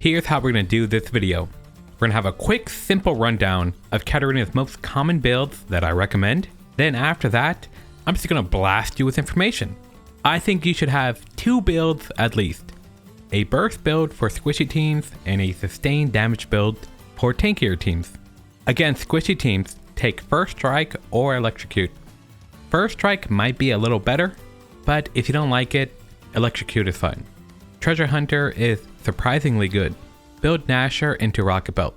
Here's how we're going to do this video. We're going to have a quick, simple rundown of Katarina's most common builds that I recommend. Then after that, I'm just going to blast you with information. I think you should have 2 builds at least. A burst build for squishy teams and a sustained damage build for tankier teams. Against squishy teams, take First Strike or Electrocute. First Strike might be a little better, but if you don't like it, Electrocute is fine. Treasure Hunter is surprisingly good. Build Gnasher into Rocket Belt.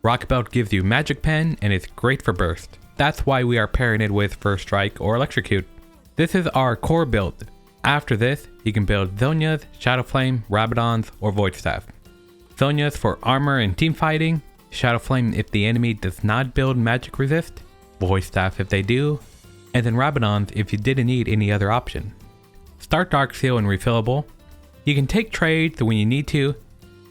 Rocket Belt gives you Magic Pen and is great for burst. That's why we are pairing it with First Strike or Electrocute. This is our core build. After this, you can build Zhonya's, Shadow Flame, Rabadon's, or Void Staff. Zhonya's for armor and team fighting, Shadow Flame if the enemy does not build magic resist, Void Staff if they do, and then Rabadon's if you didn't need any other option. Start Dark Seal and Refillable. You can take trades when you need to,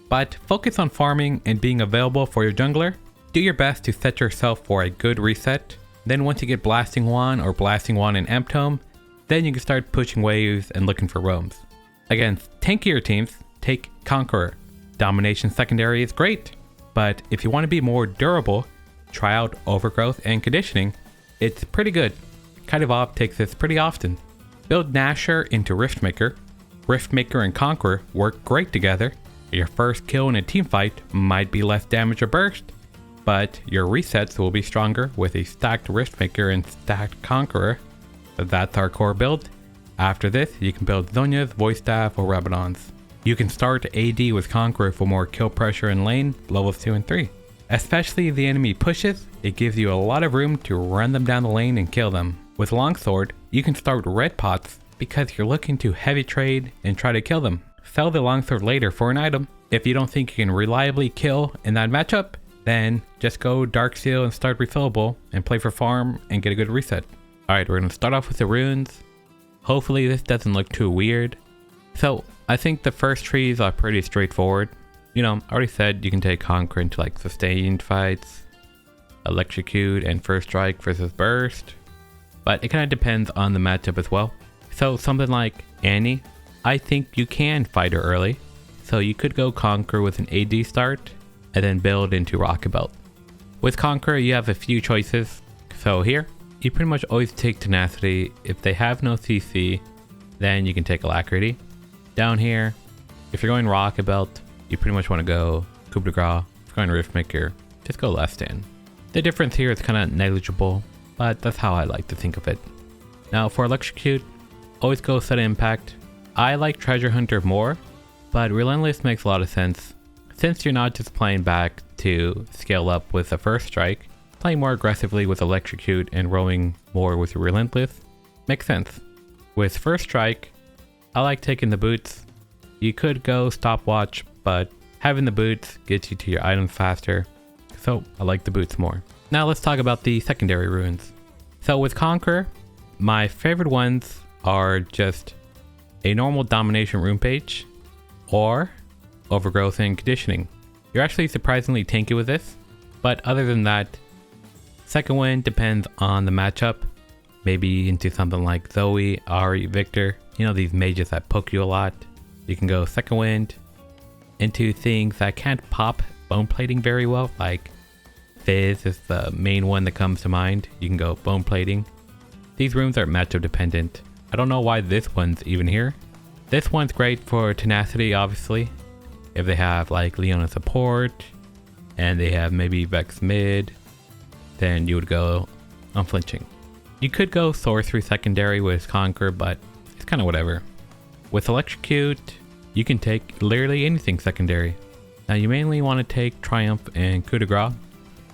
but focus on farming and being available for your jungler. Do your best to set yourself for a good reset. Then once you get Blasting Wand or Blasting Wand in Amp Tome, then you can start pushing waves and looking for roams. Against tankier teams, take Conqueror. Domination secondary is great, but if you want to be more durable, try out Overgrowth and Conditioning. It's pretty good. Kind of Op takes this pretty often. Build Gnasher into Riftmaker. Riftmaker and Conqueror work great together. Your first kill in a team fight might be less damage or burst, but your resets will be stronger with a stacked Riftmaker and stacked Conqueror. So that's our core build. After this, you can build Zhonya's, Void Staff, or Rabadon's. You can start AD with Conqueror for more kill pressure in lane, levels 2 and 3. Especially if the enemy pushes, it gives you a lot of room to run them down the lane and kill them. With Longsword, you can start red pots because you're looking to heavy trade and try to kill them. Sell the Longsword later for an item. If you don't think you can reliably kill in that matchup, then just go Dark Seal and start Refillable and play for farm and get a good reset. Alright, we're going to start off with the runes. Hopefully this doesn't look too weird. So I think the first trees are pretty straightforward. You know, I already said you can take Conquer into like sustained fights, Electrocute and First Strike versus Burst. But it kind of depends on the matchup as well. So something like Annie, I think you can fight her early. So you could go Conquer with an AD start and then build into Rocket Belt. With Conquer, you have a few choices. So here, you pretty much always take Tenacity. If they have no CC, then you can take Alacrity. Down here, if you're going Rocket Belt, you pretty much want to go Coup de Grace. If you're going Riftmaker, just go Last Stand. The difference here is kind of negligible, but that's how I like to think of it. Now for Electrocute, always go Set Impact. I like Treasure Hunter more, but Relentless makes a lot of sense. Since you're not just playing back to scale up with the First Strike, playing more aggressively with Electrocute and rolling more with Relentless makes sense. With First Strike, I like taking the boots. You could go Stopwatch, but having the boots gets you to your items faster, so I like the boots more. Now let's talk about the secondary runes. So with Conquer, my favorite ones are just a normal Domination rune page or Overgrowth and Conditioning. You're actually surprisingly tanky with this, but other than that, Second Wind depends on the matchup. Maybe into something like Zoe, Ari, Victor, you know, these mages that poke you a lot. You can go Second Wind into things that can't pop Bone Plating very well, like Fizz is the main one that comes to mind. You can go Bone Plating. These runes are matchup dependent. I don't know why this one's even here. This one's great for Tenacity, obviously. If they have like Leona support and they have maybe Vex mid, then you would go Unflinching. You could go Sorcery secondary with Conquer, but it's kind of whatever. With Electrocute, you can take literally anything secondary. Now you mainly want to take Triumph and Coup de Grace.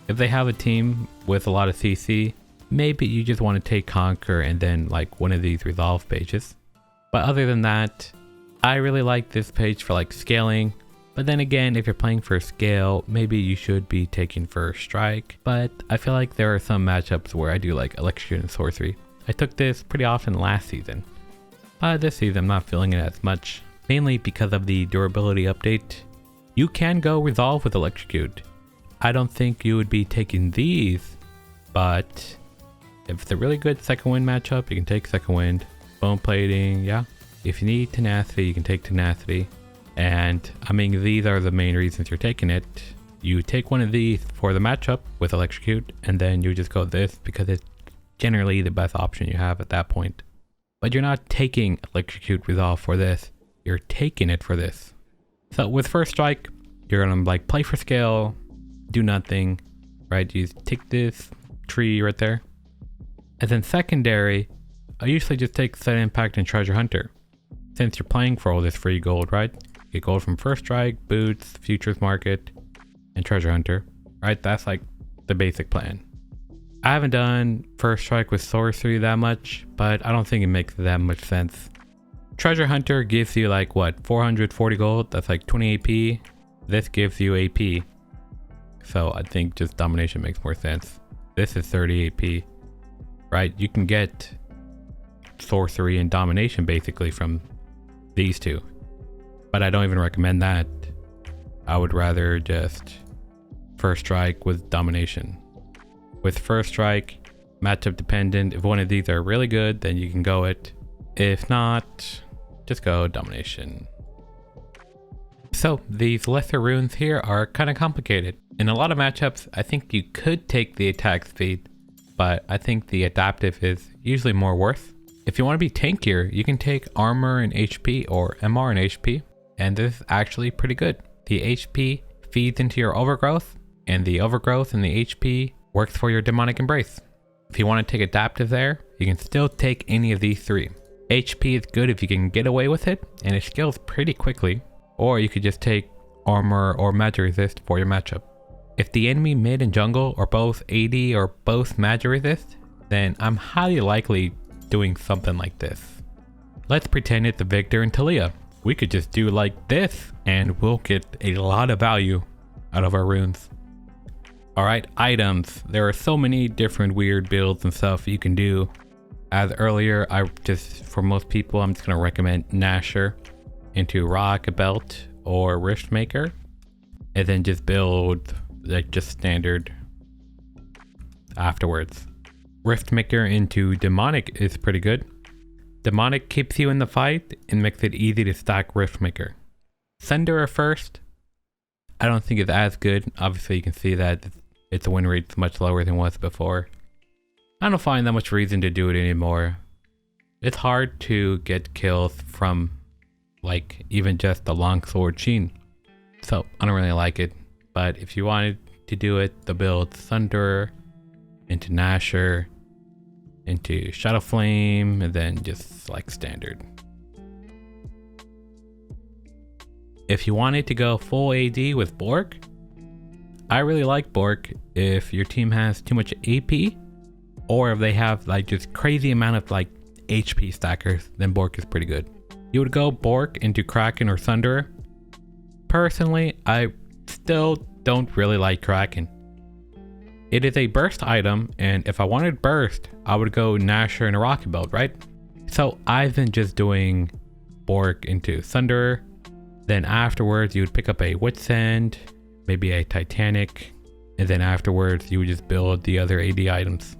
If they have a team with a lot of CC, maybe you just want to take Conquer and then like one of these Resolve pages. But other than that, I really like this page for like scaling. But then again, if you're playing for scale, maybe you should be taking First Strike. But I feel like there are some matchups where I do like Electrocute and Sorcery. I took this pretty often last season. But this season I'm not feeling it as much. Mainly because of the durability update. You can go Resolve with Electrocute. I don't think you would be taking these, but if it's a really good Second Wind matchup, you can take Second Wind. Bone Plating, yeah. If you need Tenacity, you can take Tenacity. And I mean, these are the main reasons you're taking it. You take one of these for the matchup with Electrocute, and then you just go this because it's generally the best option you have at that point. But you're not taking Electrocute Resolve for this, you're taking it for this. So with First Strike, you're gonna like play for scale, do nothing, right? You take this tree right there. And then secondary, I usually just take Set Impact and Treasure Hunter. Since you're playing for all this free gold, right? You get gold from First Strike, Boots, Futures Market, and Treasure Hunter, right? That's like the basic plan. I haven't done First Strike with Sorcery that much, but I don't think it makes that much sense. Treasure Hunter gives you like what, 440 gold? That's like 20 AP. This gives you AP. So I think just Domination makes more sense. This is 30 AP, right? You can get Sorcery and Domination basically from these two, but I don't even recommend that. I would rather just First Strike with Domination. With First Strike, matchup dependent, if one of these are really good, then you can go it. If not, just go Domination. So these lesser runes here are kind of complicated. In a lot of matchups, I think you could take the attack speed, but I think the adaptive is usually more worth. If you want to be tankier, you can take armor and HP or MR and HP, and this is actually pretty good. The HP feeds into your overgrowth, and the overgrowth and the HP works for your demonic embrace. If you want to take adaptive there, you can still take any of these three. HP is good if you can get away with it, and it scales pretty quickly, or you could just take armor or magic resist for your matchup. If the enemy mid and jungle are both AD or both magic resist, then I'm highly likely doing something like this. Let's pretend it's the Victor and Talia. We could just do like this and we'll get a lot of value out of our runes. Alright, items. There are so many different weird builds and stuff you can do. As earlier, for most people, I'm just going to recommend Nasher into Rock Belt or Riftmaker, and then just build like just standard afterwards. Riftmaker into Demonic is pretty good. Demonic keeps you in the fight and makes it easy to stack Riftmaker. Sunderer first, I don't think it's as good. Obviously you can see that its win rate's much lower than it was before. I don't find that much reason to do it anymore. It's hard to get kills from like even just the longsword Sheen. So I don't really like it. But if you wanted to do it, the build Sunderer into Nasher into Shadow Flame, and then just like standard. If you wanted to go full AD with Bork, I really like Bork if your team has too much AP, or if they have like just crazy amount of like HP stackers, then Bork is pretty good. You would go Bork into Kraken or Sunderer. Personally, I still don't really like Kraken. It is a burst item, and if I wanted burst, I would go Nasher and a Rocket Belt, right? So I've been just doing Bork into Sunderer. Then afterwards, you would pick up a Wit's End, maybe a Titanic, and then afterwards, you would just build the other AD items.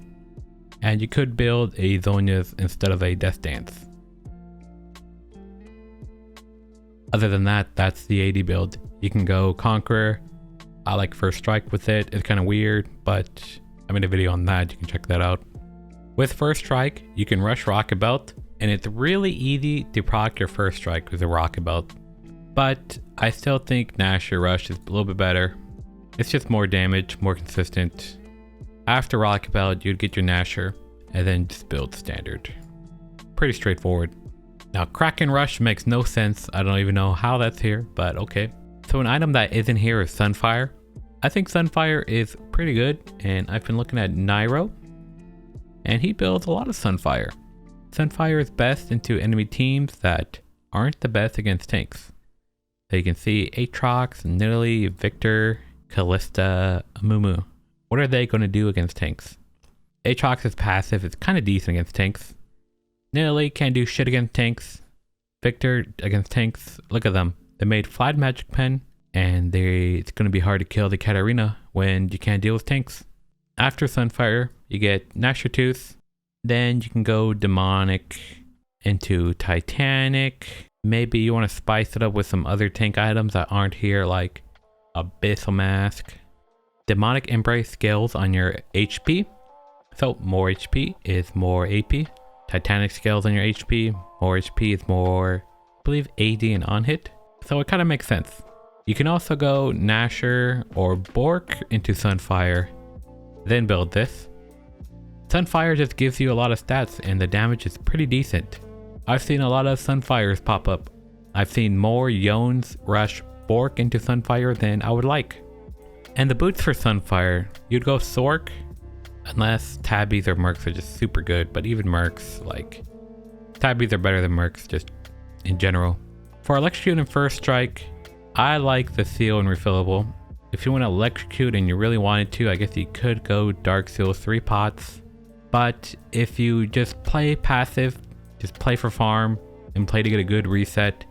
And you could build a Zhonya's instead of a Death Dance. Other than that, that's the AD build. You can go Conqueror. I like First Strike with it. It's kind of weird, but I made a video on that. You can check that out. With First Strike, you can rush Rocket Belt, and it's really easy to proc your First Strike with a Rocket Belt. But I still think Nasher Rush is a little bit better. It's just more damage, more consistent. After Rocket Belt, you'd get your Nasher, and then just build standard. Pretty straightforward. Now, Kraken Rush makes no sense. I don't even know how that's here, but okay. So an item that isn't here is Sunfire. I think Sunfire is pretty good, and I've been looking at Nairo, and he builds a lot of Sunfire. Sunfire is best into enemy teams that aren't the best against tanks. So you can see Aatrox, Nidalee, Victor, Kalista, Amumu. What are they going to do against tanks? Aatrox's passive is kind of decent against tanks. Nidalee can't do shit against tanks. Victor against tanks, look at them. They made Flat Magic Pen, and it's going to be hard to kill the Katarina when you can't deal with tanks. After Sunfire, you get Nasher Tooth. Then you can go Demonic into Titanic. Maybe you want to spice it up with some other tank items that aren't here, like Abyssal Mask. Demonic Embrace scales on your HP. So more HP is more AP. Titanic scales on your HP. More HP is more, I believe, AD and on hit. So it kind of makes sense. You can also go Nasher or Bork into Sunfire, then build this. Sunfire just gives you a lot of stats and the damage is pretty decent. I've seen a lot of Sunfires pop up. I've seen more Yones rush Bork into Sunfire than I would like. And the boots for Sunfire, you'd go Sork, unless Tabbies or Mercs are just super good, but even Mercs, like, Tabbies are better than Mercs just in general. For Electrocute and First Strike, I like the Seal and Refillable. If you want to Electrocute and you really wanted to, I guess you could go Dark Seal 3 pots. But if you just play passive, just play for farm, and play to get a good reset,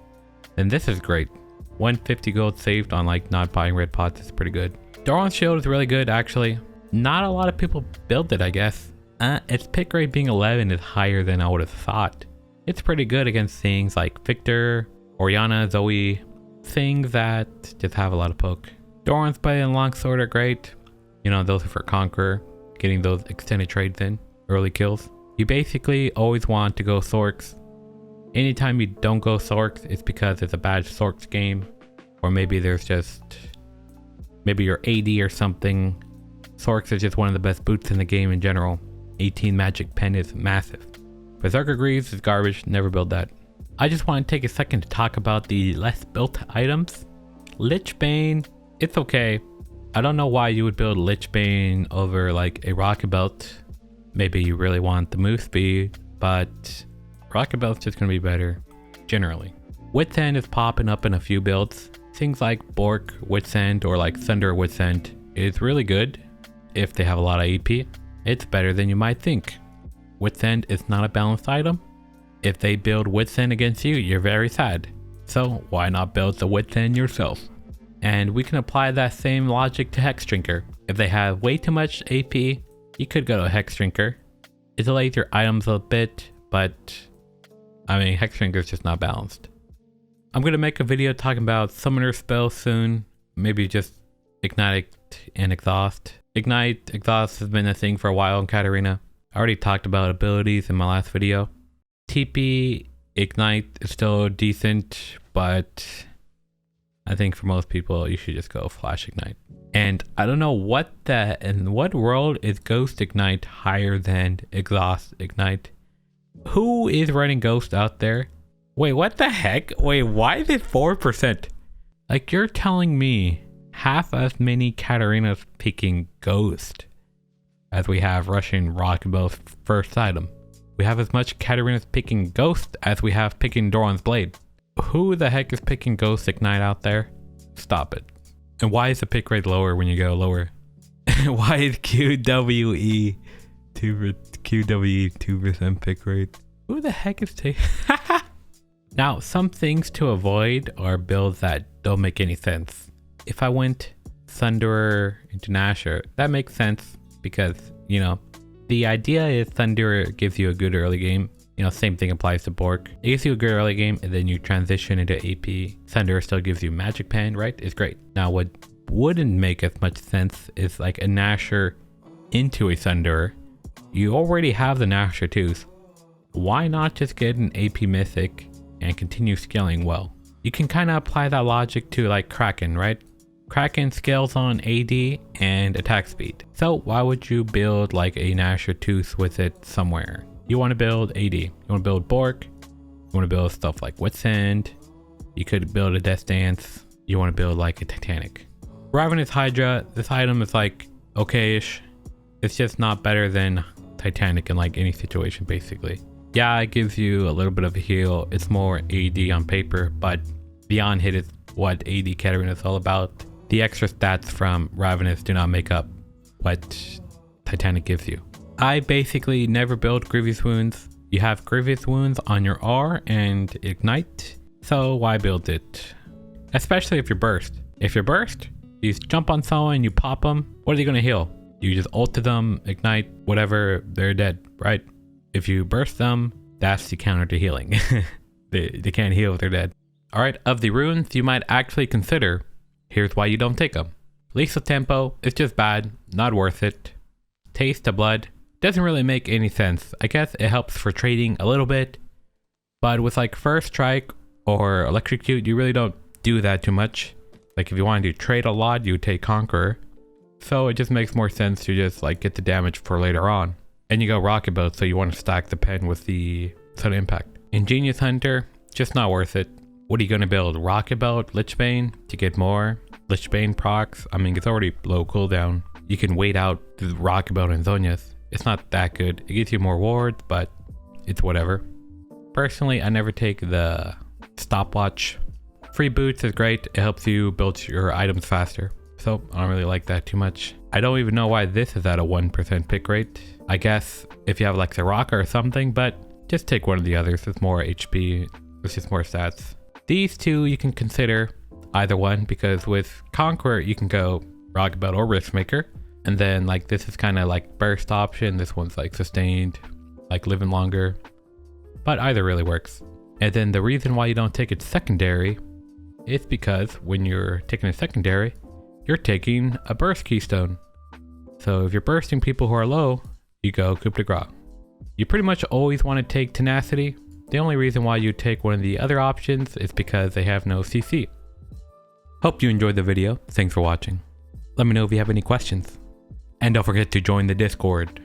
then this is great. 150 gold saved on like not buying red pots is pretty good. Doran's Shield is really good actually. Not a lot of people build it, I guess. Its pick rate being 11 is higher than I would have thought. It's pretty good against things like Victor, Orianna, Zoe, things that just have a lot of poke. Doran's Blade and Longsword are great. You know, those are for Conqueror, getting those extended trades in, early kills. You basically always want to go Sorks. Anytime you don't go Sorks, it's because it's a bad Sorks game. Or maybe there's just, maybe you're AD or something. Sorks is just one of the best boots in the game in general. 18 magic pen is massive. Berserker Greaves is garbage, never build that. I just want to take a second to talk about the less built items. Lichbane, it's okay. I don't know why you would build Lichbane over like a Rocket Belt. Maybe you really want the move speed, but Rocket Belt's just gonna be better, generally. Wit's End is popping up in a few builds. Things like Bork, Wit's End, or like Thunder Wit's End is really good if they have a lot of AP. It's better than you might think. Wit's End is not a balanced item. If they build Wit's End against you, you're very sad. So why not build the Wit's End yourself? And we can apply that same logic to Hex Drinker. If they have way too much AP, you could go to Hex Drinker. It delays your items a bit, but I mean, Hex Drinker is just not balanced. I'm going to make a video talking about Summoner spells soon. Maybe just Ignite and Exhaust. Ignite, Exhaust has been a thing for a while in Katarina. I already talked about abilities in my last video. TP, Ignite is still decent, but I think for most people, you should just go Flash Ignite. And I don't know in what world is Ghost Ignite higher than Exhaust Ignite? Who is running Ghost out there? Wait, what the heck? Wait, why is it 4%? Like, you're telling me half as many Katarinas picking Ghost as we have rushing Rocket Belt's first item. We have as much Katarinas picking Ghost as we have picking Doran's Blade. Who the heck is picking Ghost Ignite out there? Stop it. And why is the pick rate lower when you go lower? Why is QWE 2% pick rate? Who the heck is taking? Now, some things to avoid are builds that don't make any sense. If I went Thunderer into Nasher, that makes sense because, you know, the idea is Thunderer gives you a good early game. You know, same thing applies to Bork. It gives you a good early game and then you transition into AP. Thunderer still gives you Magic Pen, right? It's great. Now, what wouldn't make as much sense is like a Nasher into a Thunderer. You already have the Nasher too. Why not just get an AP Mythic and continue scaling well? You can kind of apply that logic to like Kraken, right? Kraken scales on AD and attack speed. So why would you build like a Nasher Tooth with it somewhere? You want to build AD. You want to build Bork. You want to build stuff like Wit's End. You could build a Death Dance. You want to build like a Titanic. Ravenous Hydra, this item is like okay-ish. It's just not better than Titanic in like any situation basically. Yeah, it gives you a little bit of a heal. It's more AD on paper, but beyond hit is what AD Katarina is all about. The extra stats from Ravenous do not make up what Titanic gives you. I basically never build Grievous Wounds. You have Grievous Wounds on your R and Ignite, so why build it? Especially if you're burst. If you're burst, you just jump on someone, you pop them, what are they gonna heal? You just ult to them, Ignite, whatever, they're dead, right? If you burst them, that's the counter to healing. They can't heal if they're dead. Alright, of the runes you might actually consider, here's why you don't take them. Lethal Tempo is just bad, not worth it. Taste of Blood doesn't really make any sense. I guess it helps for trading a little bit, but with like First Strike or Electrocute, you really don't do that too much. Like if you wanted to trade a lot, you would take Conqueror. So it just makes more sense to just like get the damage for later on. And you go Rocket Boat, so you want to stack the pen with the Sudden Impact. Ingenious Hunter, just not worth it. What are you going to build? Rocket Boat, Lichbane to get more? Lichbane procs, I mean it's already low cooldown. You can wait out the Rocket Boat and Zonia's. It's not that good. It gives you more wards, but it's whatever. Personally, I never take the Stopwatch. Free Boots is great. It helps you build your items faster. So I don't really like that too much. I don't even know why this is at a 1% pick rate. I guess if you have like the Rock or something, but just take one of the others. It's more HP. It's just more stats. These two you can consider either one, because with Conqueror you can go Rocket Boat or Riskmaker. And then like this is kind of like burst option. This one's like sustained, like living longer. But either really works. And then the reason why you don't take it secondary is because when you're taking a secondary, you're taking a burst keystone. So if you're bursting people who are low, you go coup de grace. You pretty much always want to take tenacity. The only reason why you take one of the other options is because they have no CC. Hope you enjoyed the video. Thanks for watching. Let me know if you have any questions. And don't forget to join the Discord.